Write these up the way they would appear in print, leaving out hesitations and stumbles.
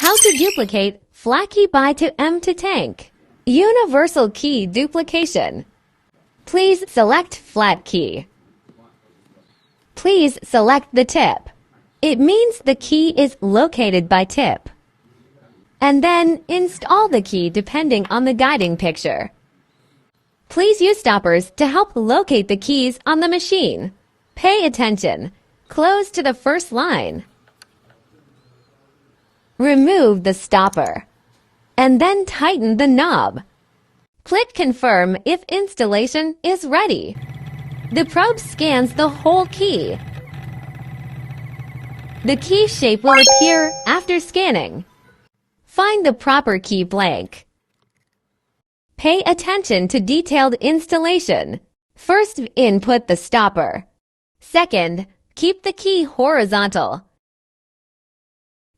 How to duplicate flat key by 2m2tank. Universal key duplication. Please select flat key. Please select the tip. It means the key is located by tip. And then install the key depending on the guiding picture. Please use stoppers to help locate the keys on the machine. Pay attention. Close to the first line. Remove the stopper. And then tighten the knob. Click Confirm if installation is ready. The probe scans the whole key. The key shape will appear after scanning. Find the proper key blank. Pay attention to detailed installation. First, input the stopper. Second, keep the key horizontal.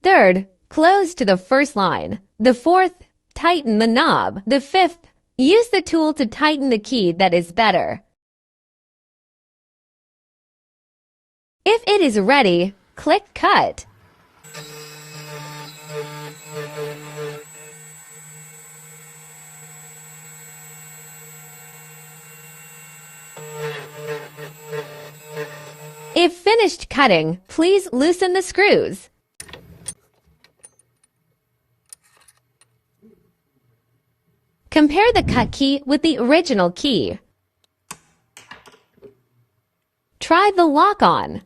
Third, close to the first line. The fourth, tighten the knob. The fifth, use the tool to tighten the key that is better. If it is ready, click Cut. If finished cutting, please loosen the screws. Compare the cut key with the original key. Try the lock-on.